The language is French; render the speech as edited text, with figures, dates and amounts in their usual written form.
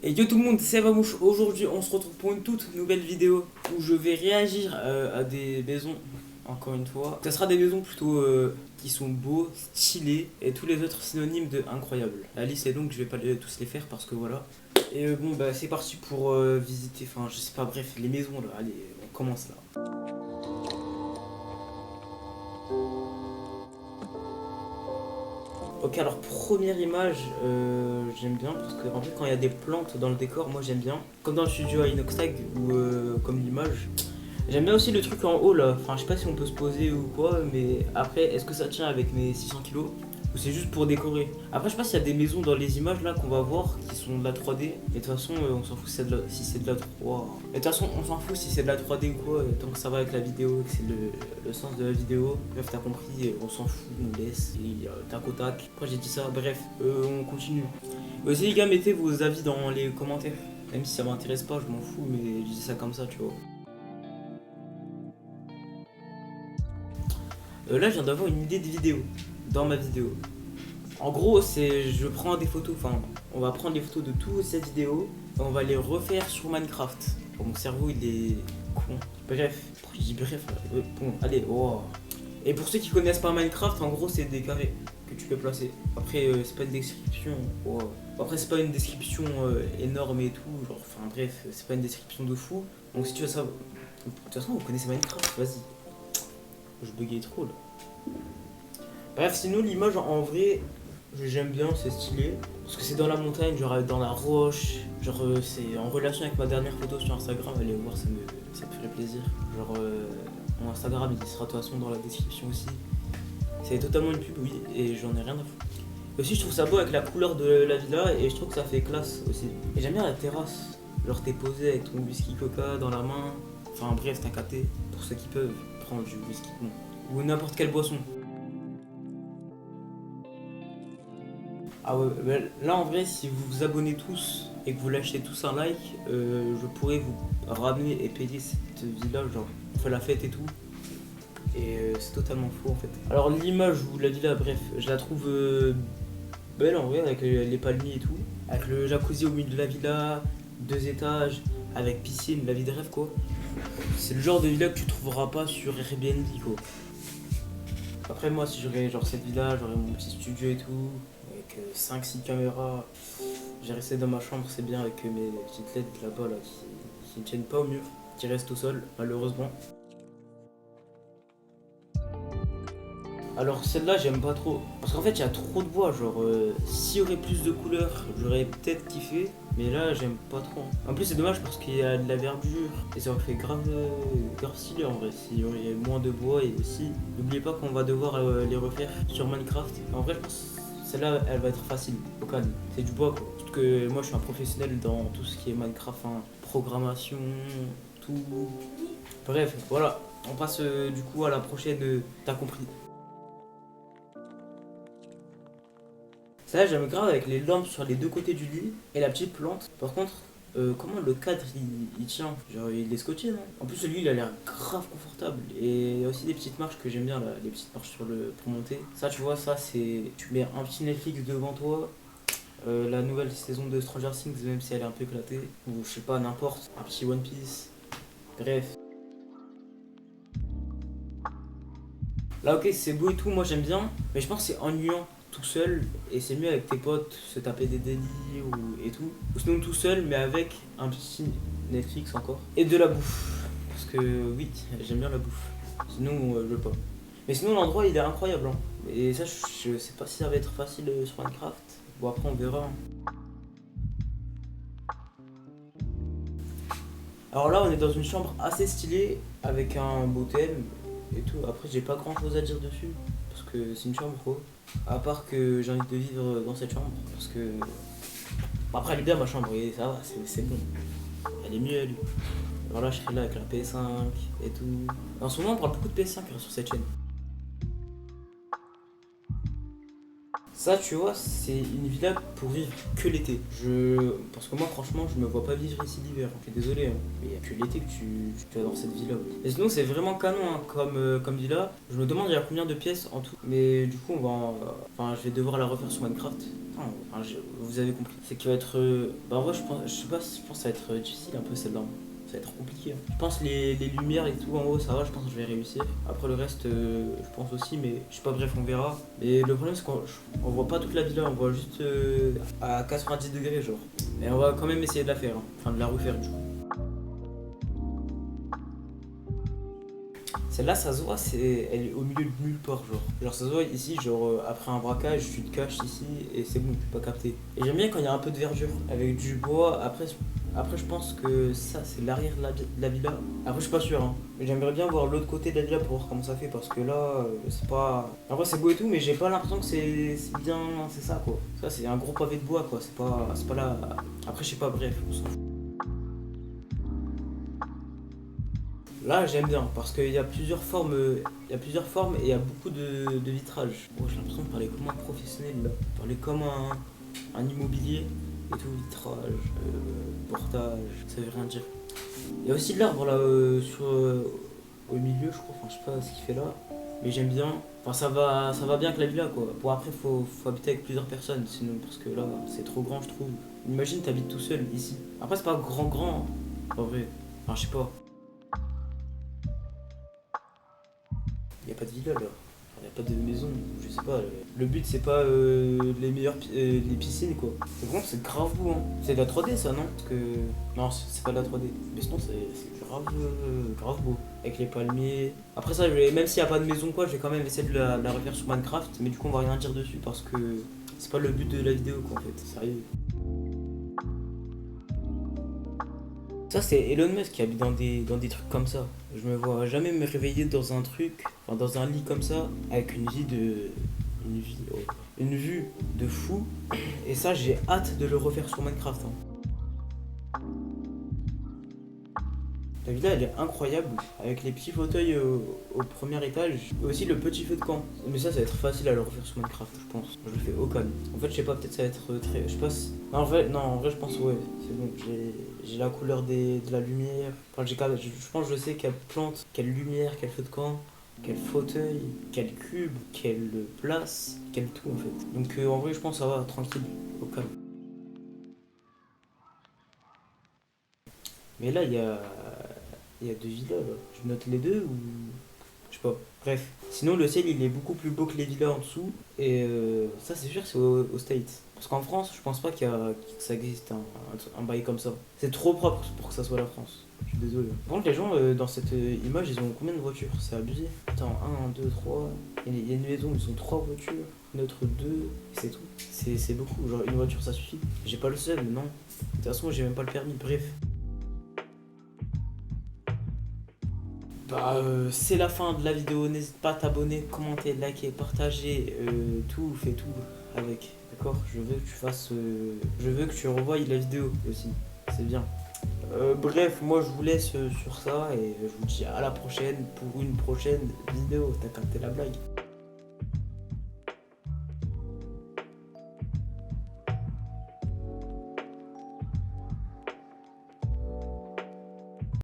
Et yo tout le monde, c'est Vamouche. Aujourd'hui, on se retrouve pour une toute nouvelle vidéo où je vais réagir à des maisons, encore une fois. Ce sera des maisons plutôt qui sont beaux, stylés et tous les autres synonymes de incroyable. La liste est longue, je vais pas tous les faire parce que voilà. Et bon, bah c'est parti pour visiter, enfin je sais pas, bref, les maisons là. Allez, on commence là. Ok, alors première image, j'aime bien parce que en fait quand il y a des plantes dans le décor, moi j'aime bien. Comme dans le studio à Inoxtag ou comme l'image. J'aime bien aussi le truc en haut là, enfin je sais pas si on peut se poser ou quoi, mais après est-ce que ça tient avec mes 600 kilos ou c'est juste pour décorer. Après je sais pas s'il y a des maisons dans les images là qu'on va voir qui sont de la 3D, mais de toute façon on s'en fout si c'est de la 3D. Mais de toute façon on s'en fout si c'est de la 3D ou quoi, tant que ça va avec la vidéo, que c'est le sens de la vidéo. Bref t'as compris, on s'en fout, on laisse, et tac au tac. Après j'ai dit ça, bref, on continue. Aussi les gars, mettez vos avis dans les commentaires. Même si ça m'intéresse pas, je m'en fous, mais je dis ça comme ça, tu vois. Là, je viens d'avoir une idée de vidéo dans ma vidéo. En gros, c'est je prends des photos, enfin, on va prendre les photos de toutes ces vidéos et on va les refaire sur Minecraft. Bon, mon cerveau, il est con. Bref, pourquoi je dis bref, bon, allez, oh. Et pour ceux qui connaissent pas Minecraft, en gros, c'est des carrés que tu peux placer. Après, c'est pas une description. Oh. Après, c'est pas une description énorme et tout. Genre, enfin, bref, c'est pas une description de fou. Donc, si tu veux ça, de toute façon, vous connaissez Minecraft, vas-y. Je buguais trop là. Bref, sinon l'image en vrai, j'aime bien, c'est stylé. Parce que c'est dans la montagne, genre dans la roche. Genre c'est en relation avec ma dernière photo sur Instagram, allez voir, ça me ferait plaisir. Genre mon Instagram il sera de toute façon dans la description aussi. C'est totalement une pub, oui, et j'en ai rien à foutre. Et aussi je trouve ça beau avec la couleur de la villa et je trouve que ça fait classe aussi. Et j'aime bien la terrasse. Genre t'es posé avec ton whisky coca dans la main. Enfin bref, t'as capté. Pour ceux qui peuvent prendre du whisky, bon. Ou n'importe quelle boisson. Ah ouais, bah là en vrai, si vous vous abonnez tous et que vous lâchez tous un like, je pourrais vous ramener et payer cette villa, genre on fait la fête et tout. Et c'est totalement faux en fait. Alors l'image ou la villa, bref, je la trouve belle en vrai avec les palmiers et tout. Avec le jacuzzi au milieu de la villa, 2 étages, avec piscine, la vie de rêve quoi. C'est le genre de villa que tu trouveras pas sur Airbnb quoi. Après moi si j'aurais genre cette villa, j'aurais mon petit studio et tout, avec 5-6 caméras. J'ai resté dans ma chambre, c'est bien avec mes petites LED là-bas là, qui ne tiennent pas au mur, qui restent au sol malheureusement. Alors celle-là j'aime pas trop, parce qu'en fait il y a trop de bois, genre s'il y aurait plus de couleurs j'aurais peut-être kiffé, mais là j'aime pas trop. En plus c'est dommage parce qu'il y a de la verdure et ça aurait fait grave, grave stylé en vrai s'il y aurait moins de bois. Et aussi n'oubliez pas qu'on va devoir les refaire sur Minecraft. En vrai je pense que celle-là elle va être facile au calme, c'est du bois quoi. Parce que moi je suis un professionnel dans tout ce qui est Minecraft, hein, programmation, tout. Bref voilà, on passe du coup à la prochaine, t'as compris. Ça j'aime grave avec les lampes sur les deux côtés du lit et la petite plante. Par contre, comment le cadre il tient? Genre il est scotché non? En plus lui il a l'air grave confortable. Et il y a aussi des petites marches que j'aime bien là, les petites marches pour monter. Ça tu vois, ça c'est. Tu mets un petit Netflix devant toi, la nouvelle saison de Stranger Things même si elle est un peu éclatée. Ou je sais pas, n'importe, un petit One Piece. Bref. Là ok c'est beau et tout, moi j'aime bien, mais je pense que c'est ennuyant tout seul et c'est mieux avec tes potes, se taper des délits et tout. Ou sinon tout seul mais avec un petit Netflix encore. Et de la bouffe. Parce que oui, j'aime bien la bouffe. Sinon je veux pas. Mais sinon l'endroit il est incroyable hein. Et ça je sais pas si ça va être facile sur Minecraft. Bon après on verra. Hein. Alors là on est dans une chambre assez stylée avec un beau thème et tout. Après j'ai pas grand chose à dire dessus. Parce que c'est une chambre quoi. À part que j'ai envie de vivre dans cette chambre. Parce que. Bon, après, elle est bien ma chambre, et ça va, c'est bon. Elle est mieux, elle. Alors là, je serai là avec la PS5 et tout. En ce moment, on parle beaucoup de PS5 sur cette chaîne. Ça, tu vois, c'est une villa pour vivre que l'été. Parce que moi, franchement, je me vois pas vivre ici l'hiver. Je suis désolé, hein. Mais il y a que l'été que tu vas dans cette villa. Et sinon, c'est vraiment canon, hein, comme villa. Je me demande, il y a combien de pièces en tout. Mais du coup, enfin, je vais devoir la refaire sur Minecraft. Vous avez compris. C'est qu'il va être. Bah, en vrai, je sais pas, je pense que ça va être difficile un peu celle-là. Ça va être compliqué, hein. Je pense les lumières et tout en haut, ça va, je pense que je vais réussir. Après le reste, je pense aussi, mais je sais pas, bref, on verra. Mais le problème, c'est qu'on voit pas toute la villa, on voit juste à 90 degrés, genre. Mais on va quand même essayer de la faire, hein. Enfin de la refaire, du coup. Celle-là, ça se voit, elle est au milieu de nulle part, genre. Genre, ça se voit ici, genre, après un braquage, tu te caches ici et c'est bon, tu peux pas capter. Et j'aime bien quand il y a un peu de verdure avec du bois. Après je pense que ça, c'est l'arrière de la villa. Après, je suis pas sûr, hein. Mais j'aimerais bien voir l'autre côté de la villa pour voir comment ça fait parce que là, c'est pas. Après, c'est beau et tout, mais j'ai pas l'impression que c'est bien. C'est ça, quoi. Ça, c'est un gros pavé de bois, quoi. C'est pas là. Après, je sais pas, bref, on s'en fout. Là, j'aime bien parce qu'il y a plusieurs formes, et il y a beaucoup de vitrages. Oh, j'ai l'impression de parler comme un professionnel là, parler comme un immobilier et tout, vitrage, portage, ça veut rien dire. Il y a aussi de l'arbre là au milieu, je crois. Enfin, je sais pas ce qu'il fait là, mais j'aime bien. Enfin, ça va bien avec la villa quoi. Bon, après, faut habiter avec plusieurs personnes, sinon parce que là, c'est trop grand, je trouve. Imagine, t'habites tout seul ici. Après, c'est pas grand, hein, en vrai. Enfin, je sais pas. Il n'y a pas de villa là. Il n'y a pas de maison, je sais pas. Le but c'est pas les piscines quoi. Par contre c'est grave beau hein. C'est de la 3D ça non? Parce que. Non c'est pas de la 3D. Mais sinon c'est grave beau. Avec les palmiers. Après ça même s'il n'y a pas de maison quoi, je vais quand même essayer de la refaire sur Minecraft. Mais du coup on va rien dire dessus parce que c'est pas le but de la vidéo quoi en fait. Sérieux. Ça, c'est Elon Musk qui habite dans des trucs comme ça. Je me vois jamais me réveiller dans un truc, enfin, dans un lit comme ça, avec une vue de fou. Et ça, j'ai hâte de le refaire sur Minecraft, hein. La villa, elle est incroyable, avec les petits fauteuils au premier étage, et aussi le petit feu de camp. Mais ça va être facile à le refaire sur Minecraft, je pense. Je le fais au calme. En fait, je sais pas, peut-être ça va être très. Je sais pas si. Non, en vrai, je pense, ouais, c'est bon. J'ai la couleur de la lumière. Enfin, je pense que je sais quelle plante, quelle lumière, quel feu de camp, quel fauteuil, quel cube, quelle place, quel tout en fait. Donc, en vrai, je pense que ça va, tranquille, au calme. Mais là, il y a deux villas là. Je note les deux ou. Je sais pas. Bref. Sinon, le ciel, il est beaucoup plus beau que les villas en dessous. Et ça, c'est sûr, c'est au States. Parce qu'en France, je pense pas que ça existe un bail comme ça. C'est trop propre pour que ça soit la France. Je suis désolé. Par contre, les gens, dans cette image, ils ont combien de voitures? C'est abusé. Attends, un 2 3. Il y a une maison, ils ont 3 voitures. Une autre 2. C'est tout. C'est beaucoup. Genre, une voiture, ça suffit. J'ai pas le seul, non. De toute façon, j'ai même pas le permis. Bref. Bah, c'est la fin de la vidéo. N'hésite pas à t'abonner, commenter, liker, partager, tout, fais tout avec. D'accord? Je veux que tu fasses. Je veux que tu revoies la vidéo aussi. C'est bien. Bref, moi je vous laisse sur ça et je vous dis à la prochaine pour une prochaine vidéo. T'as capté la blague?